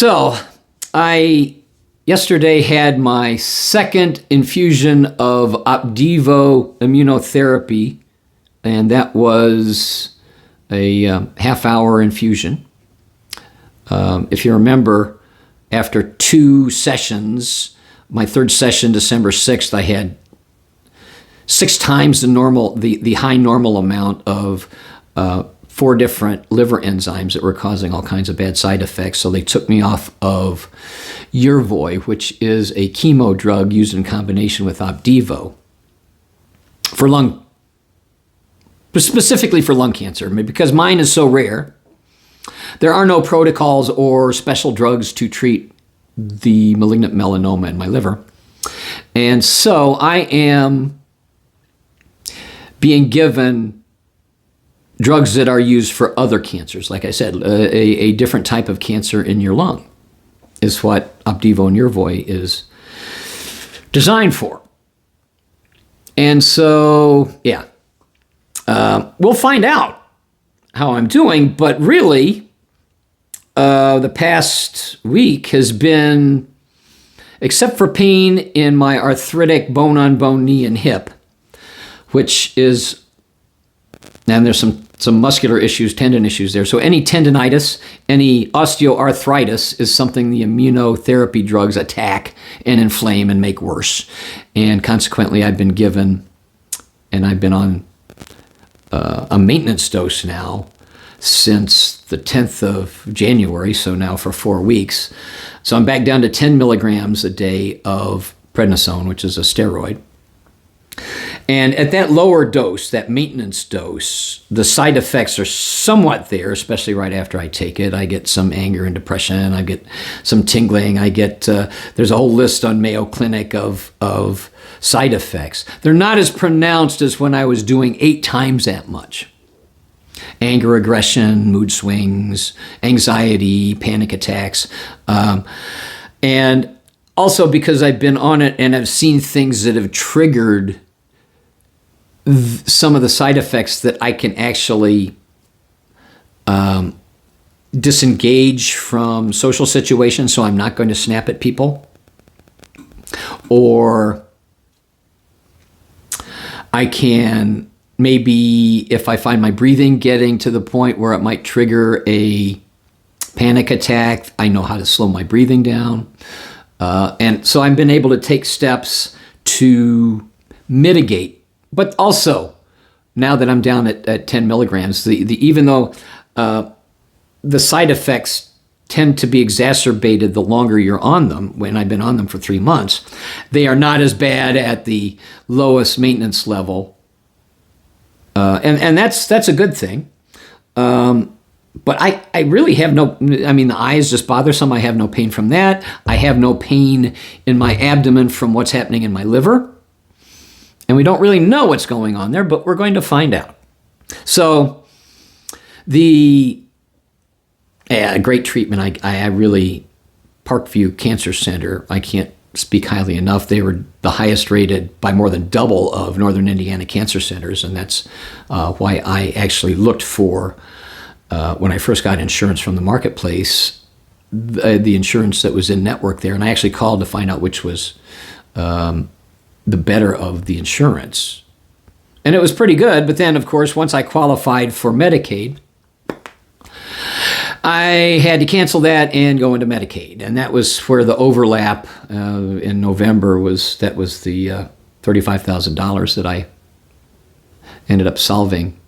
So I yesterday had my second infusion of Opdivo immunotherapy, and that was a half-hour infusion. If you remember, after 2 sessions, my third session, December 6th, I had 6 times the high normal amount of 4 different liver enzymes that were causing all kinds of bad side effects. So they took me off of Yervoy, which is a chemo drug used in combination with Opdivo specifically for lung cancer. Because mine is so rare, there are no protocols or special drugs to treat the malignant melanoma in my liver. And so I am being given drugs that are used for other cancers. Like I said, a different type of cancer in your lung is what Opdivo and Yervoy is designed for. And so, we'll find out how I'm doing, but really, the past week has been, except for pain in my arthritic bone-on-bone knee and hip, which is, and there's some muscular issues, tendon issues there. So any tendinitis, any osteoarthritis is something the immunotherapy drugs attack and inflame and make worse. And consequently, I've been given, and I've been on a maintenance dose now since the 10th of January, so now for 4 weeks. So I'm back down to 10 milligrams a day of prednisone, which is a steroid. And at that lower dose, that maintenance dose, the side effects are somewhat there, especially right after I take it. I get some anger and depression. I get some tingling. There's a whole list on Mayo Clinic of side effects. They're not as pronounced as when I was doing 8 times that much. Anger, aggression, mood swings, anxiety, panic attacks. And also because I've been on it and I've seen things that have triggered some of the side effects that I can actually disengage from social situations, so I'm not going to snap at people. Or I can maybe, if I find my breathing getting to the point where it might trigger a panic attack, I know how to slow my breathing down. And so I've been able to take steps to mitigate. But also, now that I'm down at 10 milligrams, even though the side effects tend to be exacerbated the longer you're on them, when I've been on them for 3 months, they are not as bad at the lowest maintenance level. And that's a good thing. But I really have the eye is just bothersome. I have no pain from that. I have no pain in my abdomen from what's happening in my liver. And we don't really know what's going on there, but we're going to find out. So the great treatment. I really, Parkview Cancer Center, I can't speak highly enough. They were the highest rated by more than double of Northern Indiana cancer centers. And that's why I actually looked for, when I first got insurance from the marketplace, the insurance that was in network there. And I actually called to find out which was the better of the insurance. And it was pretty good. But then, of course, once I qualified for Medicaid, I had to cancel that and go into Medicaid. And that was where the overlap in November was the $35,000 that I ended up solving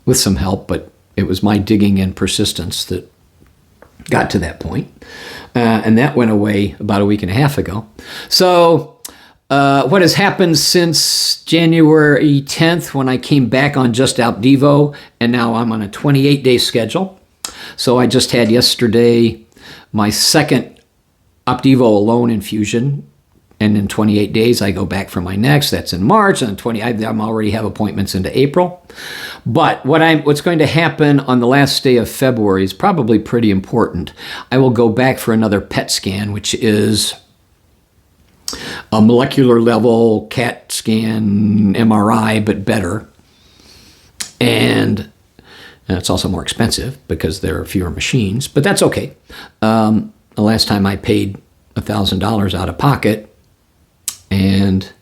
with some help. But it was my digging and persistence that got to that point. And that went away about a week and a half ago. So what has happened since January 10th when I came back on just Opdivo, and now I'm on a 28-day schedule. So I just had yesterday my second Opdivo alone infusion, and in 28 days I go back for my next. That's in March, and I'm already have appointments into April. But what's going to happen on the last day of February is probably pretty important. I will go back for another PET scan, which is a molecular level CAT scan, MRI, but better. And And it's also more expensive because there are fewer machines, but that's okay. The last time I paid $1,000 out of pocket, and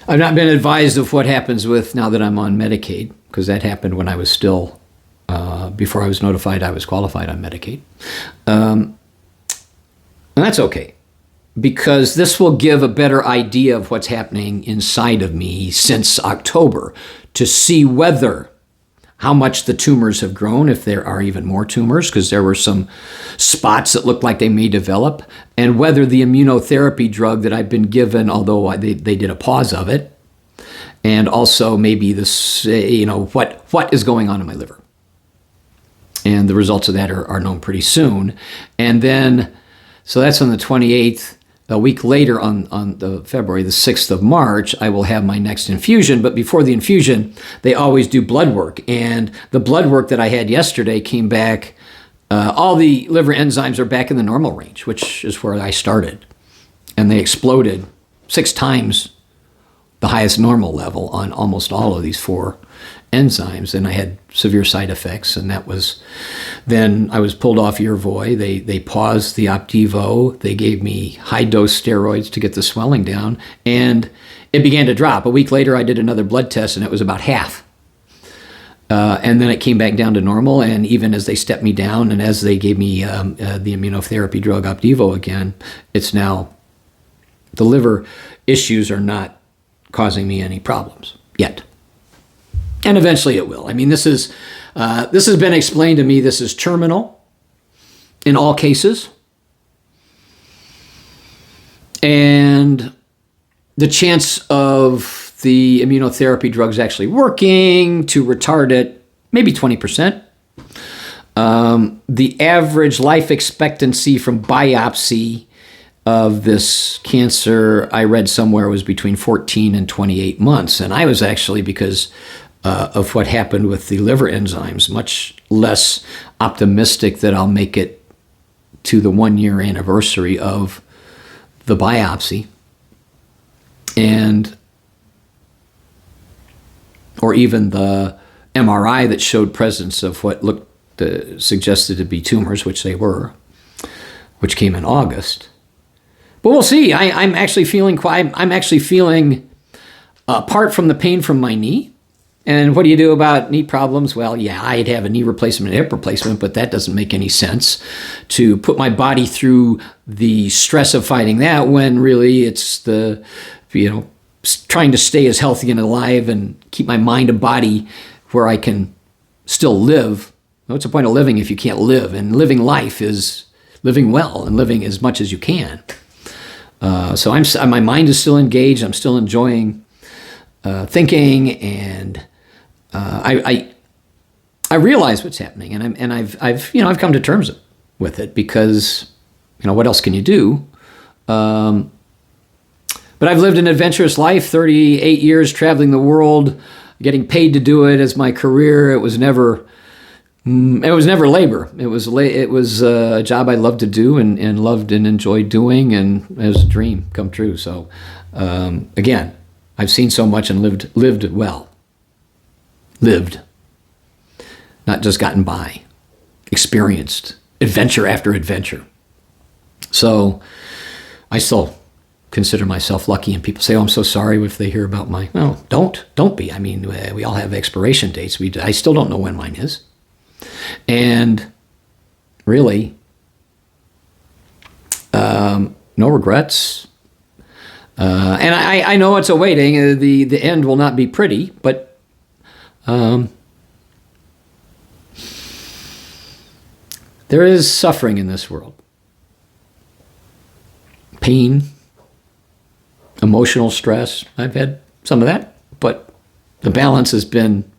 I've not been advised of what happens with now that I'm on Medicaid, because that happened when I was still, before I was notified I was qualified on Medicaid. And that's okay, because this will give a better idea of what's happening inside of me since October, to see how much the tumors have grown, if there are even more tumors, because there were some spots that looked like they may develop, and whether the immunotherapy drug that I've been given, although they did a pause of it, and also maybe this, what is going on in my liver. And the results of that are known pretty soon. And then, so that's on the 28th. A week later, on the February the 6th of March, I will have my next infusion. But before the infusion, they always do blood work. And the blood work that I had yesterday came back. All the liver enzymes are back in the normal range, which is where I started. And they exploded 6 times the highest normal level on almost all of these 4 enzymes. And I had severe side effects. And that was, then I was pulled off Yervoy. They paused the Opdivo. They gave me high dose steroids to get the swelling down. And it began to drop. A week later, I did another blood test, and it was about half. And then it came back down to normal. And even as they stepped me down and as they gave me the immunotherapy drug Opdivo again, it's now, the liver issues are not causing me any problems yet. And eventually it will. I mean, this has been explained to me. This is terminal in all cases. And the chance of the immunotherapy drugs actually working to retard it, maybe 20%. The average life expectancy from biopsy of this cancer, I read somewhere, was between 14 and 28 months. And I was actually, because of what happened with the liver enzymes, much less optimistic that I'll make it to the 1-year anniversary of the biopsy, or even the MRI that showed presence of what looked suggested to be tumors, which they were, which came in August. But we'll see. I'm actually feeling apart from the pain from my knee. And what do you do about knee problems? Well, yeah, I'd have a knee replacement and hip replacement, but that doesn't make any sense to put my body through the stress of fighting that, when really it's the, trying to stay as healthy and alive and keep my mind and body where I can still live. What's the point of living if you can't live? And living life is living well and living as much as you can. So my mind is still engaged. I'm still enjoying thinking, and I realize what's happening, and I've come to terms with it, because what else can you do? But I've lived an adventurous life, 38 years traveling the world, getting paid to do it as my career. It was never labor. It was a job I loved to do and loved and enjoyed doing, and it was a dream come true. So again, I've seen so much and lived well. Lived, not just gotten by. Experienced adventure after adventure. So I still consider myself lucky, and people say, "Oh, I'm so sorry if they hear about my." No, don't be. I mean, we all have expiration dates. I still don't know when mine is, and really, no regrets. And I know it's awaiting. The end will not be pretty, but there is suffering in this world. Pain, emotional stress. I've had some of that, but the balance has been,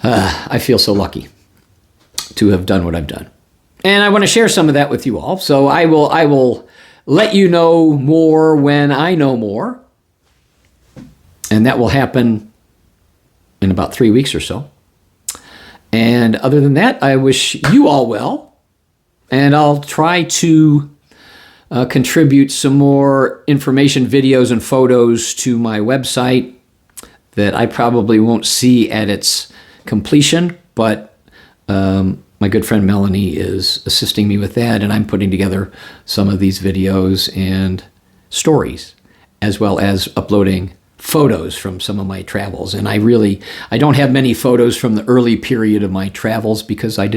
I feel so lucky to have done what I've done. And I want to share some of that with you all. So I will let you know more when I know more. And that will happen in about 3 weeks or so. And other than that, I wish you all well. And I'll try to contribute some more information, videos, and photos to my website that I probably won't see at its completion, but my good friend Melanie is assisting me with that, and I'm putting together some of these videos and stories, as well as uploading photos from some of my travels. And I don't have many photos from the early period of my travels because I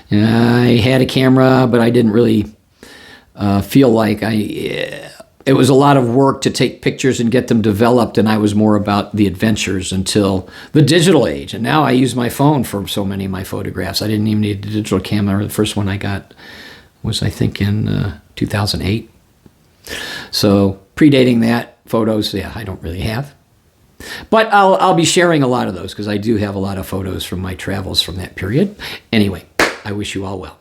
had a camera, but I didn't really feel like it was a lot of work to take pictures and get them developed, and I was more about the adventures until the digital age. And now I use my phone for so many of my photographs. I didn't even need a digital camera. The first one I got was, I think, in 2008. So predating that, photos, I don't really have. But I'll be sharing a lot of those because I do have a lot of photos from my travels from that period. Anyway, I wish you all well.